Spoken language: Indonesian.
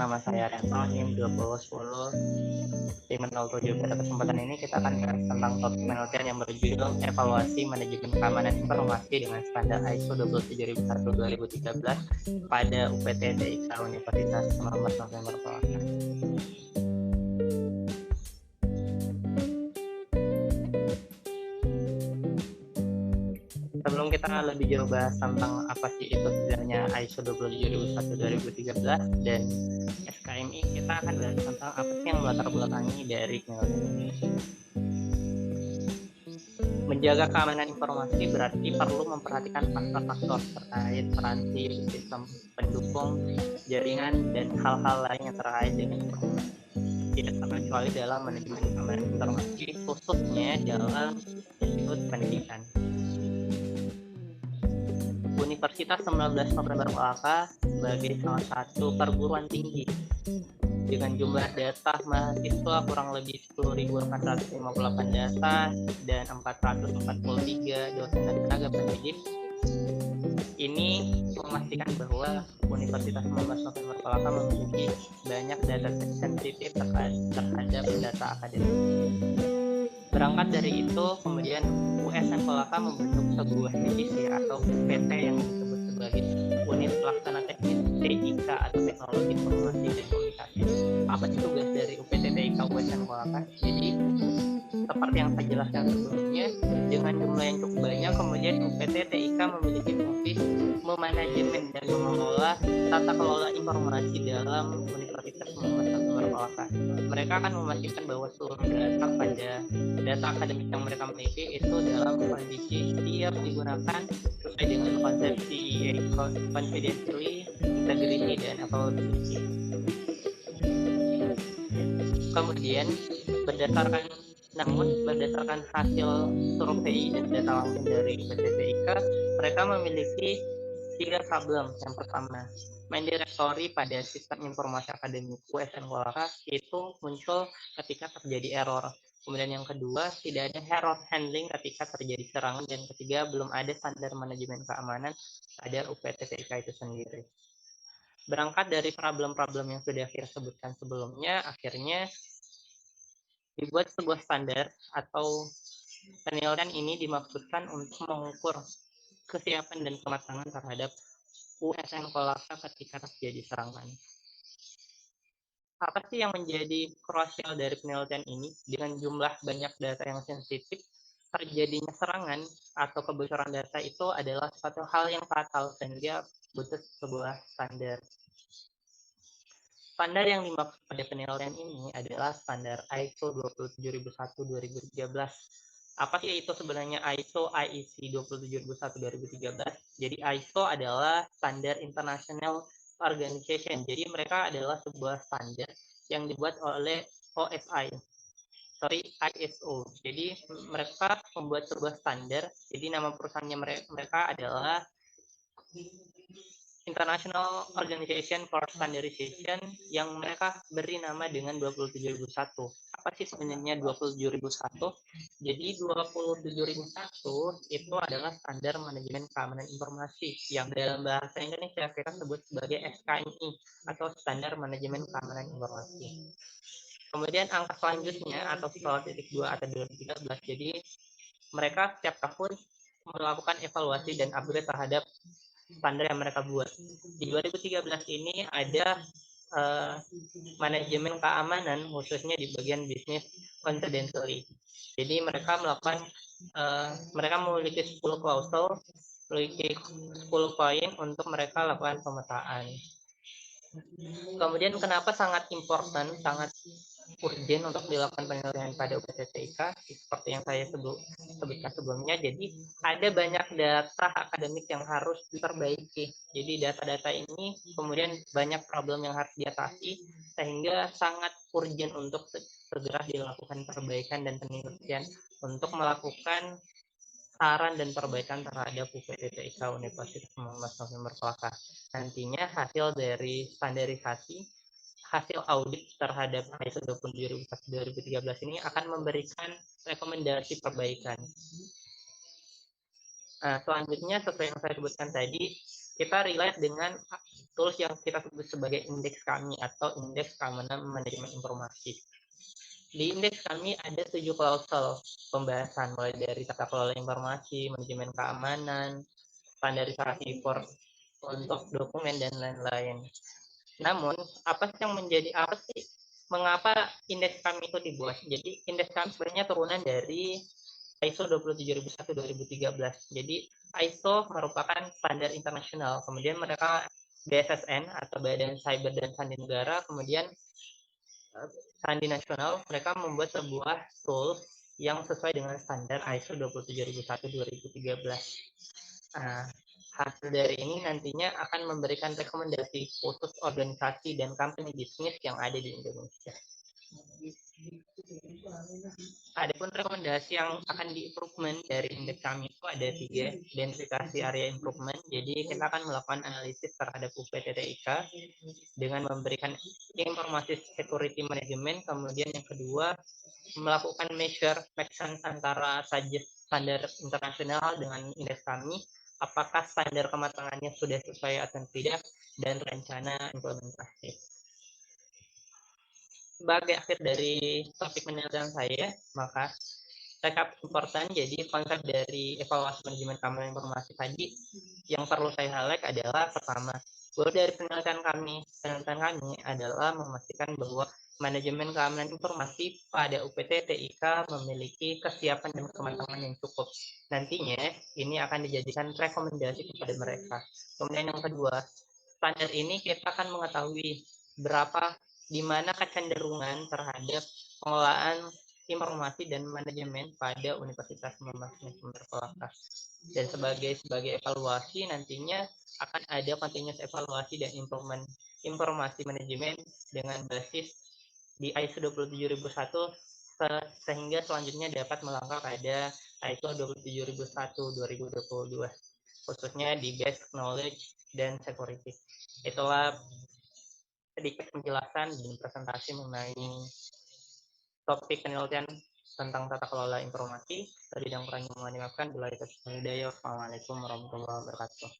nama saya Rento, NIM 2010 507. Pada kesempatan ini kita akan bahas tentang topik penelitian yang berjudul Evaluasi Manajemen Keamanan Informasi dengan Standar ISO 27001-2013 pada UPT DIK Universitas 19 November Purwakarta. Sebelum kita lebih jauh bahas tentang apa sih itu sebenarnya ISO 27001-2013 dan SKMI, kita akan bahas tentang apa sih yang melatar belakangi dari penelitian ini. Menjaga keamanan informasi berarti perlu memperhatikan faktor-faktor terkait peran sistem pendukung, jaringan, dan hal-hal lain yang terkait dengan informasi. Tidak terkecuali dalam manajemen keamanan informasi, khususnya dalam institut pendidikan. Universitas 19 November Purwakarta sebagai salah satu perguruan tinggi dengan jumlah data mahasiswa kurang lebih 10.458 data dan 443 dosen dan tenaga pendidik. Ini memastikan bahwa Universitas 19 November Purwakarta memiliki banyak data sensitif terhadap data akademik. Berangkat dari itu, kemudian USN Purwakarta membentuk sebuah divisi atau PT yang disebut sebagai Unit Pelaksana Teknis TIK atau Teknologi Informasi dan Komunikasi. Apa sih tugas dari UPT TIK USN Purwakarta? Jadi, seperti yang saya jelaskan sebelumnya, dengan jumlah yang cukup banyak, kemudian UPT TIK memiliki fungsi memanajemen dan mengelola tata kelola informasi dalam Universitas 19 November Purwakarta. Mereka akan memastikan bahwa seluruh data akademik yang mereka miliki itu dalam kondisi siap digunakan sesuai dengan konsep CEA, confidentiality, integrity, dan availability. Kemudian berdasarkan hasil survei dan data langsung dari PTTIK, mereka memiliki 3 problem. Yang pertama, main directory pada sistem informasi akademik USN Purwakarta itu muncul ketika terjadi error. Kemudian yang kedua, tidak ada error handling ketika terjadi serangan, dan ketiga, belum ada standar manajemen keamanan pada UPT TIK itu sendiri. Berangkat dari problem-problem yang sudah kita sebutkan sebelumnya, akhirnya dibuat sebuah standar atau penilaian ini dimaksudkan untuk mengukur kesiapan dan kematangan terhadap USN Purwakarta ketika terjadi serangan. Apa sih yang menjadi krusial dari penelitian ini? Dengan jumlah banyak data yang sensitif, terjadinya serangan atau kebocoran data itu adalah suatu hal yang fatal, sehingga butuh sebuah standar. Standar yang dimaksud pada penilaian ini adalah standar ISO 27001-2013. Apa sih itu sebenarnya ISO IEC 27001-2013? Jadi ISO adalah standar international organization. Jadi mereka adalah sebuah standar yang dibuat oleh ISO. Jadi mereka membuat sebuah standar. Jadi nama perusahaannya mereka adalah International Organization for Standardization, yang mereka beri nama dengan 27001. Apa sih sebenarnya 27001? Jadi 27001 itu adalah standar manajemen keamanan informasi yang dalam bahasa Indonesia kita sebut sebagai SKMI atau standar manajemen keamanan informasi. Kemudian angka selanjutnya atau skala titik 2 atau 2013. Jadi mereka setiap tahun melakukan evaluasi dan upgrade terhadap standar yang mereka buat. Di 2013 ini ada manajemen keamanan khususnya di bagian bisnis confidentiality. Jadi mereka memiliki 10 klausul, memiliki 10 poin untuk mereka lakukan pemetaan. Kemudian kenapa sangat important, sangat urgent untuk dilakukan penelitian pada UPT TIK seperti yang saya sebutkan sebelumnya. Jadi ada banyak data akademik yang harus diperbaiki. Jadi data-data ini kemudian banyak problem yang harus diatasi, sehingga sangat urgent untuk segera dilakukan perbaikan dan penelitian untuk melakukan saran dan perbaikan terhadap UPT TIK Universitas 19 November Purwakarta. Nantinya hasil dari standarisasi, hasil audit terhadap ISO 27001-2013 ini akan memberikan rekomendasi perbaikan. Selanjutnya, seperti yang saya sebutkan tadi, kita relate dengan tools yang kita sebut sebagai indeks kami atau indeks keamanan manajemen informasi. Di indeks kami ada 7 klausel pembahasan, mulai dari tata kelola informasi, manajemen keamanan, standarisasi untuk dokumen, dan lain-lain. Namun, apa sih mengapa indeks kami itu dibuat? Jadi, indeks kami sebenarnya turunan dari ISO 27001-2013. Jadi, ISO merupakan standar internasional. Kemudian mereka BSSN atau Badan Cyber dan Sandi Negara, kemudian Sandi Nasional, mereka membuat sebuah tool yang sesuai dengan standar ISO 27001-2013. Nah, hasil dari ini nantinya akan memberikan rekomendasi khusus organisasi dan company bisnis yang ada di Indonesia. Adapun rekomendasi yang akan di-improvement dari indeks kami itu ada 3, identifikasi area improvement. Jadi kita akan melakukan analisis terhadap UPTTIK dengan memberikan informasi security management. Kemudian yang kedua, melakukan make sense antara standar internasional dengan indeks kami, apakah standar kematangannya sudah sesuai atau tidak, dan rencana implementasi. Sebagai akhir dari topik penelitian saya, maka recap important. Jadi konsep dari evaluasi manajemen keamanan informasi tadi yang perlu saya highlight adalah pertama, bahwa dari penelitian kami adalah memastikan bahwa manajemen keamanan informasi pada UPT TIK memiliki kesiapan dan kematangan yang cukup. Nantinya ini akan dijadikan rekomendasi kepada mereka. Kemudian yang kedua, standar ini kita akan mengetahui di mana kecenderungan terhadap pengelolaan informasi dan manajemen pada Universitas Muhammad Sumber Kolaka. Dan sebagai evaluasi nantinya akan ada continuous evaluasi dan improvement informasi manajemen dengan basis di ISO 27001 sehingga selanjutnya dapat melangkah pada ISO 27001-2022 khususnya di basic knowledge dan security. Itulah sedikit penjelasan dan presentasi mengenai topik penelitian tentang tata kelola informasi. Tadi yang kurang mohon dimaafkan. Bila itu hidayah. Assalamualaikum warahmatullahi wabarakatuh.